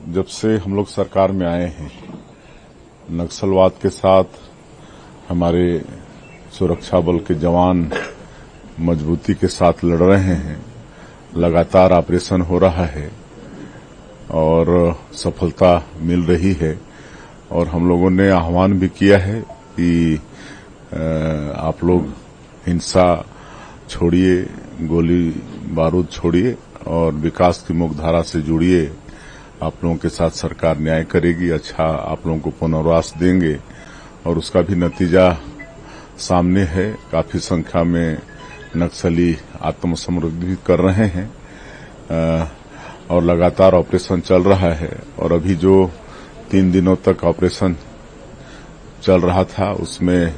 जब से हम लोग सरकार में आए हैं, नक्सलवाद के साथ हमारे सुरक्षा बल के जवान मजबूती के साथ लड़ रहे हैं। लगातार ऑपरेशन हो रहा है और सफलता मिल रही है। और हम लोगों ने आह्वान भी किया है कि आप लोग हिंसा छोड़िए, गोली बारूद छोड़िए और विकास की मुख्यधारा से जुड़िए। आप लोगों के साथ सरकार न्याय करेगी, अच्छा आप लोगों को पुनर्वास देंगे और उसका भी नतीजा सामने है। काफी संख्या में नक्सली आत्मसमर्पण भी कर रहे हैं और लगातार ऑपरेशन चल रहा है। और अभी जो 3 दिनों तक ऑपरेशन चल रहा था उसमें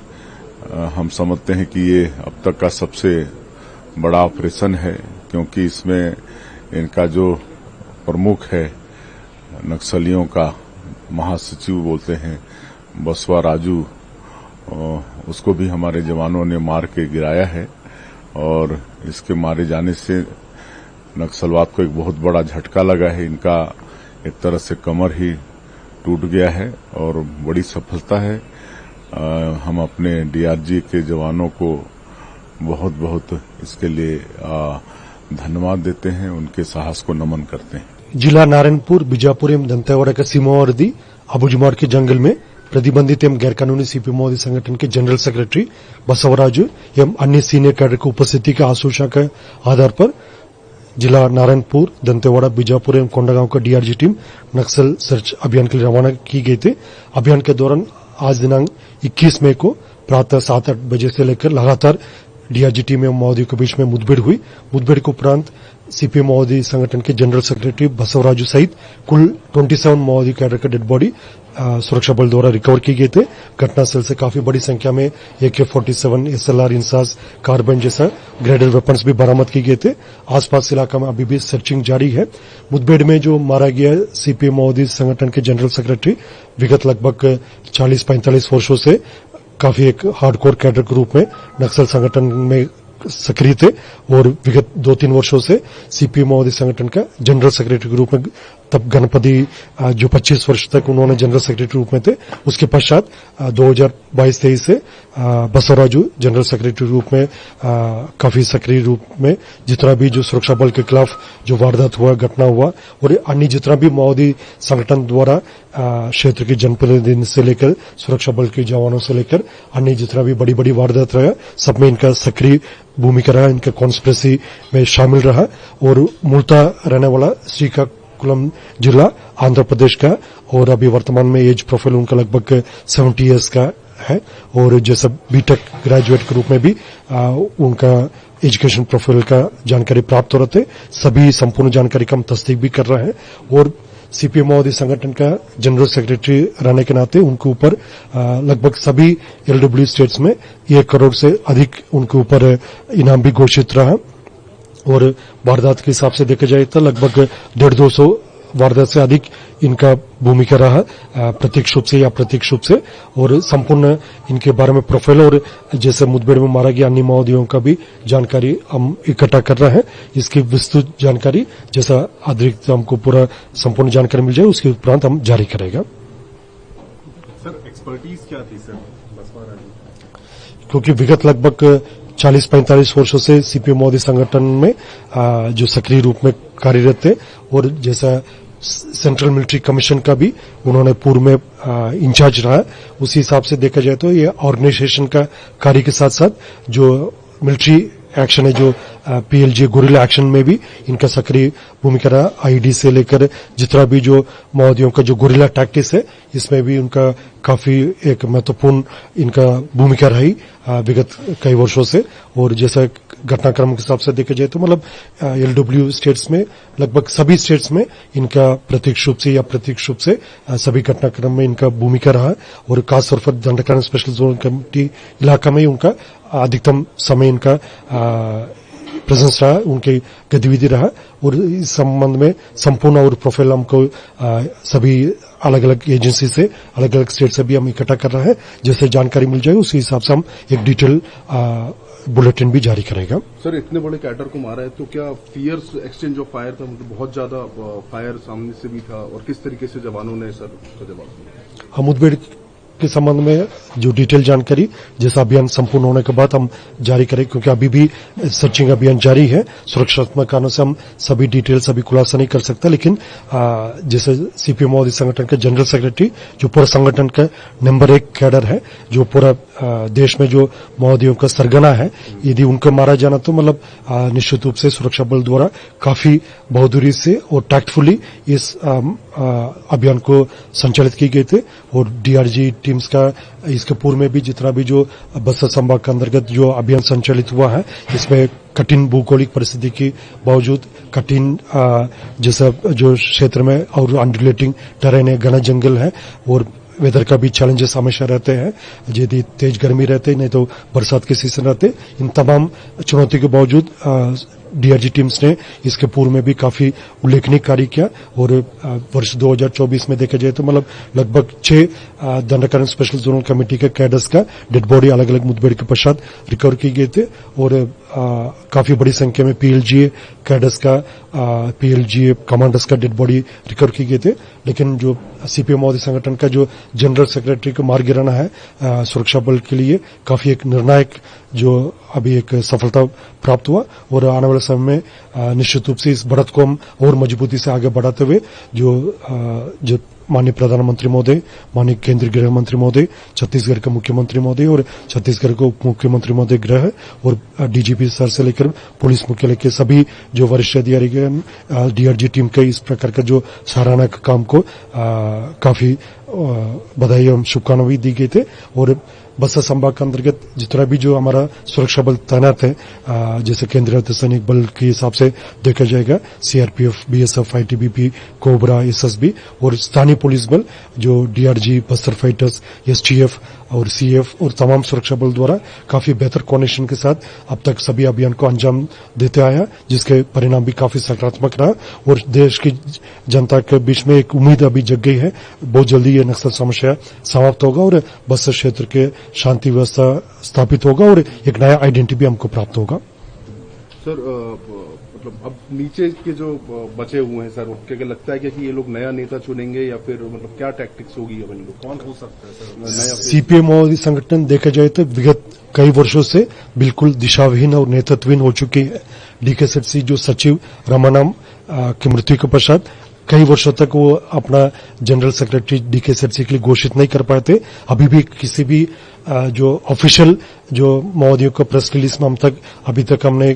हम समझते हैं कि ये अब तक का सबसे बड़ा ऑपरेशन है, क्योंकि इसमें इनका जो प्रमुख है नक्सलियों का महासचिव बोलते हैं बसवा राजू, उसको भी हमारे जवानों ने मार के गिराया है। और इसके मारे जाने से नक्सलवाद को एक बहुत बड़ा झटका लगा है। इनका एक तरह से कमर ही टूट गया है और बड़ी सफलता है। हम अपने डीआरजी के जवानों को बहुत बहुत इसके लिए धन्यवाद देते हैं, उनके साहस को नमन करते हैं। जिला नारायणपुर बीजापुर दंतेवाड़ा का सीमावर्ती अबुजुमार के जंगल में प्रतिबंधित एवं गैरकानूनी सीपीएम संगठन के जनरल सेक्रेटरी बसवराजू एवं अन्य सीनियर कैडर की उपस्थिति के आशंका के आधार पर जिला नारायणपुर, दंतेवाड़ा, बीजापुर एवं कोंडागांव का डीआरजी टीम नक्सल सर्च अभियान के लिए रवाना की गई थी। अभियान के दौरान आज दिनांक 21 मई को प्रातः 7-8 बजे से लेकर लगातार डीआरजी टीम एवं माओवादियों के बीच में मुठभेड़ हुई। मुठभेड़ के उपरांत सीपीएम माओवादी संगठन के जनरल सेक्रेटरी बसवराजू सहित कुल 27 माओवादी कैडर का डेड बॉडी सुरक्षा बल द्वारा रिकवर की गए थे। घटनास्थल से काफी बड़ी संख्या में AK-47, SLR, इंसास, कार्बाइन जैसा ग्रेडेड वेपन्स भी बरामद किए गए थे। आसपास इलाका में अभी भी सर्चिंग जारी है। मुठभेड़ में जो मारा गया सीपीएम माओवादी संगठन के जनरल सेक्रेटरी विगत लगभग 40-45 वर्षों से काफी एक हार्डकोर कैडर के रूप में नक्सल संगठन में सक्रिय थे और विगत 2-3 वर्षों से सीपीएम माओवादी संगठन का जनरल सेक्रेटरी के रूप में तब गणपति जो 25 वर्ष तक उन्होंने जनरल सेक्रेटरी रूप में थे। उसके पश्चात 2022-23 से बसवराजू जनरल सेक्रेटरी रूप में काफी सक्रिय रूप में जितना भी जो सुरक्षा बल के खिलाफ जो वारदात हुआ, घटना हुआ और अन्य जितना भी माओवादी संगठन द्वारा क्षेत्र के जनप्रतिनिधि से लेकर सुरक्षा बल के जवानों से लेकर अन्य जितना भी बड़ी बड़ी वारदात रहा, सब में इनका सक्रिय भूमिका रहा, इनका कॉन्स्पिरेसी में शामिल रहा। और मूलतः रहने वाला श्रीकाकुलम जिला आंध्र प्रदेश का और अभी वर्तमान में एज प्रोफाइल उनका लगभग 70 इयर्स का है। और जैसा बीटेक ग्रेजुएट के रूप में भी उनका एजुकेशन प्रोफाइल का जानकारी प्राप्त हो रहे थे। सभी संपूर्ण जानकारी का हम तस्दीक भी कर रहे हैं। और सीपीएम माओवादी संगठन का जनरल सेक्रेटरी रहने के नाते उनके ऊपर लगभग सभी एलडब्ल्यू स्टेट्स में 1 करोड़ से अधिक उनके ऊपर इनाम भी घोषित रहा। और वारदात के हिसाब से देखा जाए तो लगभग 150-200 वारदात से अधिक इनका भूमिका रहा, प्रत्यक्ष रूप से या अप्रत्यक्ष रूप से। और संपूर्ण इनके बारे में प्रोफाइल और जैसे मुठभेड़ में मारा गया अन्य माओवादियों का भी जानकारी हम इकट्ठा कर रहे हैं। इसकी विस्तृत जानकारी जैसा अतिरिक्त हमको पूरा संपूर्ण जानकारी मिल जाए उसके उपरांत हम जारी करेगा। सर एक्सपर्टीज क्या थी सर बसवराजू? क्योंकि विगत लगभग 40-45 वर्षों से सीपीएम माओवादी संगठन में जो सक्रिय रूप में कार्यरत थे और जैसा सेंट्रल मिलिट्री कमीशन का भी उन्होंने पूर्व में इंचार्ज रहा, उसी हिसाब से देखा जाए तो ये ऑर्गेनाइजेशन का कार्य के साथ साथ जो मिलिट्री एक्शन है, जो PLG गुरिल्ला एक्शन में भी इनका सक्रिय भूमिका रहा। आईडी से लेकर जितना भी जो माओवादियों का जो गुरिल्ला टैक्टिक्स है इसमें भी उनका काफी एक महत्वपूर्ण इनका भूमिका रही विगत कई वर्षों से। और जैसा घटनाक्रम के हिसाब से देखा जाए तो मतलब एलडब्ल्यू स्टेट्स में लगभग सभी स्टेट्स में इनका प्रत्यक्ष रूप से या प्रत्यक्ष रूप से सभी घटनाक्रम में इनका भूमिका रहा। और खासतौर पर दंडकारण स्पेशल जोन कमेटी इलाका में उनका अधिकतम समय इनका प्रेजेंस रहा, उनकी गतिविधि रहा। और इस संबंध में संपूर्ण और प्रोफाइल हमको सभी अलग अलग एजेंसी से, अलग अलग स्टेट से भी हम इकट्ठा कर रहे हैं। जैसे जानकारी मिल जाए उसी हिसाब से हम एक डिटेल बुलेटिन भी जारी करेगा। सर, इतने बड़े कैडर को मारा है तो क्या फियर्स एक्सचेंज ऑफ फायर था? मतलब बहुत ज्यादा फायर सामने से भी था, और किस तरीके से जवानों ने सर उसका जवाब दिया? मुठभेड़ के संबंध में जो डिटेल जानकारी जैसा अभियान संपूर्ण होने के बाद हम जारी करें, क्योंकि अभी भी सर्चिंग अभियान जारी है। सुरक्षात्मक कारणों से हम सभी डिटेल्स अभी खुलासा नहीं कर सकता, लेकिन जैसे सीपीएम माओवादी संगठन के जनरल सेक्रेटरी जो पूरा संगठन का नंबर 1 कैडर है, जो पूरा देश में जो माओवादियों का सरगना है, यदि उनको मारा जाना तो मतलब निश्चित रूप से सुरक्षा बल द्वारा काफी बहादुरी से और टैक्टफुली इस अभियान को संचालित किए गए थे। और डीआरजी टीम्स का इसके पूर्व में भी जितना भी जो बस्तर संभाग के अंतर्गत जो अभियान संचालित हुआ है, इसमें कठिन भौगोलिक परिस्थिति के बावजूद कठिन जैसा जो क्षेत्र में और अनड्यूलेटिंग टेरेन है, घना जंगल है और वेदर का भी चैलेंजेस हमेशा रहते हैं, यदि तेज गर्मी रहते नहीं तो बरसात के सीजन रहते। इन तमाम चुनौती के बावजूद डीआरजी टीम्स ने इसके पूर्व में भी काफी उल्लेखनीय कार्य किया। और वर्ष 2024 में देखा जाए तो मतलब लगभग 6 दंडकारण स्पेशल जोनल कमेटी के कैडर्स का डेड बॉडी अलग अलग मुठभेड़ के पश्चात रिकवर किए गए थे। और काफी बड़ी संख्या में पीएलजीए कैडर्स का पीएलजीए कमांडर्स का डेड बॉडी रिकवर किए गए थे। लेकिन जो सीपीएम माओवादी संगठन का जो जनरल सेक्रेटरी को मार गिराना है सुरक्षा बल के लिए काफी एक निर्णायक जो अभी एक सफलता प्राप्त हुआ। और आने वाले समय में निश्चित रूप से इस बढ़त को हम और मजबूती से आगे बढ़ाते हुए जो माननीय प्रधानमंत्री महोदय, माननीय केंद्रीय गृह मंत्री महोदय, छत्तीसगढ़ के मुख्यमंत्री महोदय और छत्तीसगढ़ के उप मुख्यमंत्री महोदय गृह और डीजीपी सर से लेकर पुलिस मुख्यालय के सभी जो वरिष्ठ अधिकारी डीआरजी टीम के इस प्रकार का जो सराहना का काम को काफी बधाई एवं शुभकामनाएं भी दी गई थे। और बस्तर संभाग के अंतर्गत जितना भी जो हमारा सुरक्षा बल तैनात है, जैसे केंद्रीय अर्धसैनिक बल के हिसाब से देखा जाएगा CRPF, BSF, ITBP, cobra, SSB और स्थानीय पुलिस बल जो डीआरजी, बस्तर फाइटर्स, एसटीएफ और सीएफ और तमाम सुरक्षा बल द्वारा काफी बेहतर कोऑर्डिनेशन के साथ अब तक सभी अभियान को अंजाम देते आया, जिसके परिणाम भी काफी सकारात्मक रहा। और देश की जनता के बीच में एक उम्मीद अभी जग गई है, बहुत जल्दी ये नक्सल समस्या समाप्त होगा और बस्तर क्षेत्र के शांति व्यवस्था स्थापित होगा और एक नया आइडेंटिटी भी हमको प्राप्त होगा। सर, मतलब अब नीचे के जो बचे हुए हैं सर, क्या लगता है कि ये लोग नया नेता चुनेंगे या फिर मतलब क्या टैक्टिक्स होगी? अब इन लोग कौन हो सकता है सर नया? सीपीएम माओवादी संगठन देखा जाए तो विगत कई वर्षों से बिल्कुल दिशाविहीन और नेतृत्वहीन हो चुकी है। डीकेएसएफसी जो सचिव रमानाम की मृत्यु के पश्चात कई वर्षों तक वो अपना जनरल सेक्रेटरी डीकेएसएफसी के लिए घोषित नहीं कर पाए थे। अभी भी किसी भी जो ऑफिशियल जो माओवादियों का प्रेस रिलीज में अभी तक हमने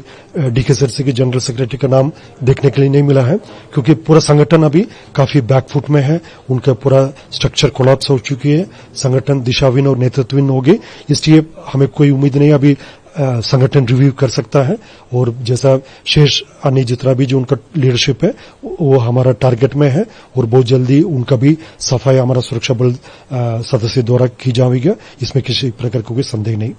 डीकेएसएफसी के जनरल सेक्रेटरी का नाम देखने के लिए नहीं मिला है, क्योंकि पूरा संगठन अभी काफी बैकफुट में है। उनका पूरा स्ट्रक्चर कोलैप्स हो चुकी है, संगठन दिशाहीन और नेतृत्वहीन हो गई। इसलिए हमें कोई उम्मीद नहीं अभी संगठन रिव्यू कर सकता है और जैसा शेष अन्य जितना भी जो उनका लीडरशिप है वो हमारा टारगेट में है और बहुत जल्दी उनका भी सफाई हमारा सुरक्षा बल सदस्य द्वारा की जाएगी, इसमें किसी प्रकार का कोई संदेह नहीं।